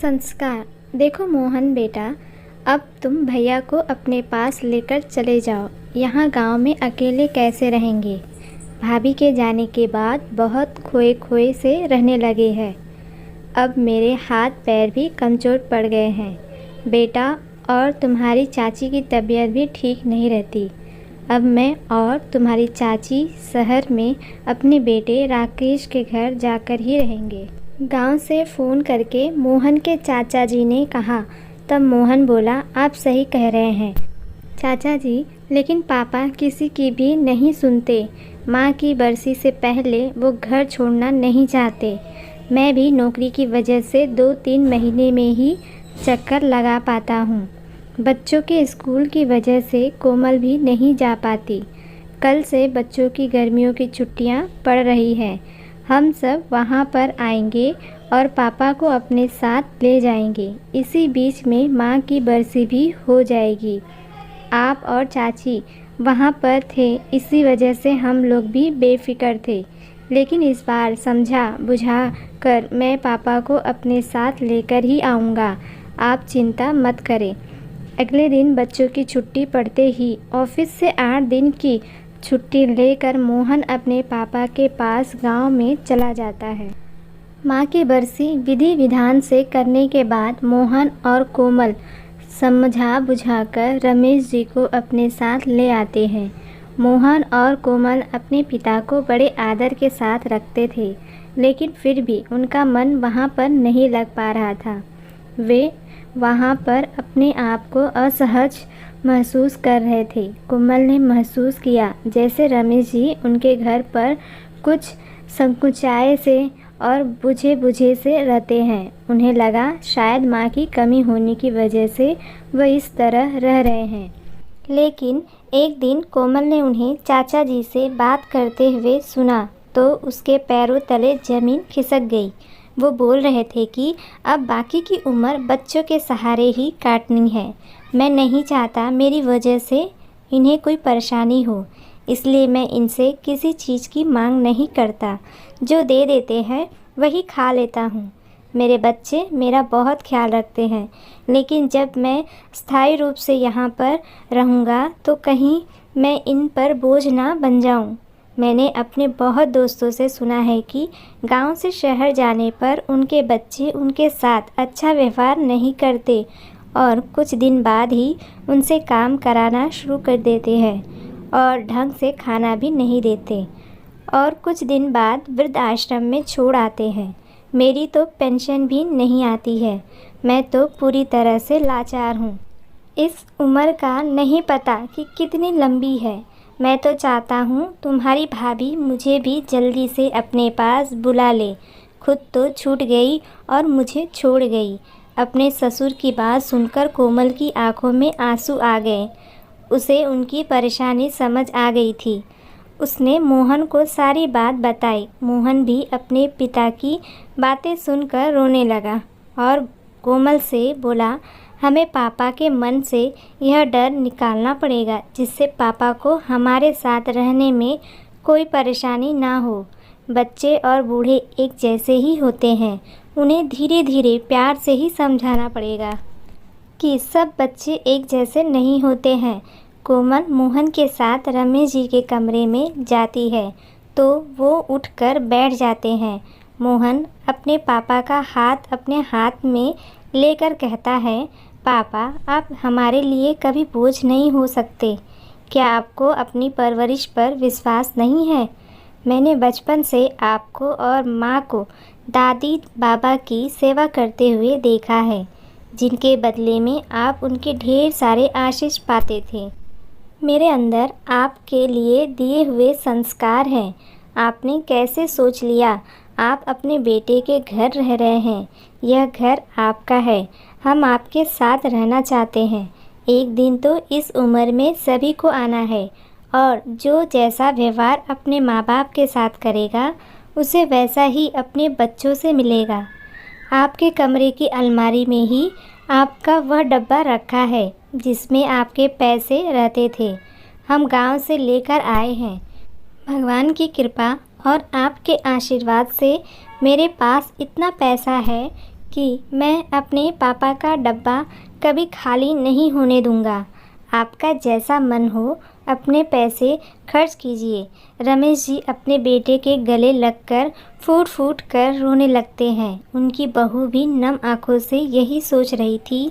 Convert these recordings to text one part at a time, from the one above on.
संस्कार। देखो मोहन बेटा, अब तुम भैया को अपने पास लेकर चले जाओ। यहाँ गांव में अकेले कैसे रहेंगे? भाभी के जाने के बाद बहुत खोए खोए से रहने लगे हैं। अब मेरे हाथ पैर भी कमज़ोर पड़ गए हैं बेटा, और तुम्हारी चाची की तबीयत भी ठीक नहीं रहती। अब मैं और तुम्हारी चाची शहर में अपने बेटे राकेश के घर जाकर ही रहेंगे। गांव से फ़ोन करके मोहन के चाचा जी ने कहा। तब मोहन बोला, आप सही कह रहे हैं चाचा जी, लेकिन पापा किसी की भी नहीं सुनते। माँ की बरसी से पहले वो घर छोड़ना नहीं चाहते। मैं भी नौकरी की वजह से 2-3 महीने में ही चक्कर लगा पाता हूँ। बच्चों के स्कूल की वजह से कोमल भी नहीं जा पाती। कल से बच्चों की गर्मियों की छुट्टियाँ पड़ रही हैं। हम सब वहाँ पर आएंगे और पापा को अपने साथ ले जाएंगे। इसी बीच में माँ की बरसी भी हो जाएगी। आप और चाची वहाँ पर थे, इसी वजह से हम लोग भी बेफिक्र थे। लेकिन इस बार समझा बुझा कर मैं पापा को अपने साथ लेकर ही आऊँगा। आप चिंता मत करें। अगले दिन बच्चों की छुट्टी पड़ते ही ऑफिस से 8 दिन की छुट्टी लेकर मोहन अपने पापा के पास गांव में चला जाता है। माँ की बरसी विधि विधान से करने के बाद मोहन और कोमल समझा बुझाकर रमेश जी को अपने साथ ले आते हैं। मोहन और कोमल अपने पिता को बड़े आदर के साथ रखते थे, लेकिन फिर भी उनका मन वहाँ पर नहीं लग पा रहा था। वे वहाँ पर अपने आप को असहज महसूस कर रहे थे। कोमल ने महसूस किया जैसे रमेश जी उनके घर पर कुछ संकुचाए से और बुझे बुझे से रहते हैं। उन्हें लगा शायद माँ की कमी होने की वजह से वह इस तरह रह रहे हैं। लेकिन एक दिन कोमल ने उन्हें चाचा जी से बात करते हुए सुना तो उसके पैरों तले ज़मीन खिसक गई। वो बोल रहे थे कि अब बाकी की उम्र बच्चों के सहारे ही काटनी है। मैं नहीं चाहता मेरी वजह से इन्हें कोई परेशानी हो, इसलिए मैं इनसे किसी चीज़ की मांग नहीं करता। जो दे देते हैं वही खा लेता हूँ। मेरे बच्चे मेरा बहुत ख्याल रखते हैं, लेकिन जब मैं स्थायी रूप से यहाँ पर रहूँगा तो कहीं मैं इन पर बोझ ना बन जाऊँ। मैंने अपने बहुत दोस्तों से सुना है कि गांव से शहर जाने पर उनके बच्चे उनके साथ अच्छा व्यवहार नहीं करते और कुछ दिन बाद ही उनसे काम कराना शुरू कर देते हैं और ढंग से खाना भी नहीं देते और कुछ दिन बाद वृद्ध आश्रम में छोड़ आते हैं। मेरी तो पेंशन भी नहीं आती है। मैं तो पूरी तरह से लाचार हूँ। इस उम्र का नहीं पता कि कितनी लंबी है। मैं तो चाहता हूँ तुम्हारी भाभी मुझे भी जल्दी से अपने पास बुला ले। खुद तो छूट गई और मुझे छोड़ गई। अपने ससुर की बात सुनकर कोमल की आंखों में आंसू आ गए। उसे उनकी परेशानी समझ आ गई थी। उसने मोहन को सारी बात बताई। मोहन भी अपने पिता की बातें सुनकर रोने लगा और कोमल से बोला, हमें पापा के मन से यह डर निकालना पड़ेगा जिससे पापा को हमारे साथ रहने में कोई परेशानी ना हो। बच्चे और बूढ़े एक जैसे ही होते हैं। उन्हें धीरे धीरे प्यार से ही समझाना पड़ेगा कि सब बच्चे एक जैसे नहीं होते हैं। कोमल मोहन के साथ रमेश जी के कमरे में जाती है तो वो उठकर बैठ जाते हैं। मोहन अपने पापा का हाथ अपने हाथ में लेकर कहता है, पापा आप हमारे लिए कभी बोझ नहीं हो सकते। क्या आपको अपनी परवरिश पर विश्वास नहीं है? मैंने बचपन से आपको और माँ को दादी बाबा की सेवा करते हुए देखा है, जिनके बदले में आप उनके ढेर सारे आशीष पाते थे। मेरे अंदर आपके लिए दिए हुए संस्कार हैं। आपने कैसे सोच लिया आप अपने बेटे के घर रह रहे हैं? यह घर आपका है। हम आपके साथ रहना चाहते हैं। एक दिन तो इस उम्र में सभी को आना है और जो जैसा व्यवहार अपने माँ बाप के साथ करेगा उसे वैसा ही अपने बच्चों से मिलेगा। आपके कमरे की अलमारी में ही आपका वह डब्बा रखा है जिसमें आपके पैसे रहते थे। हम गांव से लेकर आए हैं। भगवान की कृपा और आपके आशीर्वाद से मेरे पास इतना पैसा है कि मैं अपने पापा का डब्बा कभी खाली नहीं होने दूंगा। आपका जैसा मन हो अपने पैसे खर्च कीजिए। रमेश जी अपने बेटे के गले लगकर फूट फूट कर रोने लगते हैं। उनकी बहू भी नम आंखों से यही सोच रही थी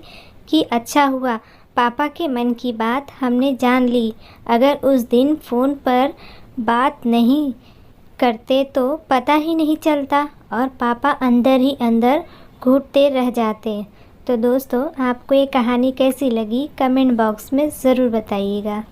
कि अच्छा हुआ पापा के मन की बात हमने जान ली। अगर उस दिन फ़ोन पर बात नहीं करते तो पता ही नहीं चलता और पापा अंदर ही अंदर घुटते रह जाते। तो दोस्तों, आपको ये कहानी कैसी लगी कमेंट बॉक्स में ज़रूर बताइएगा।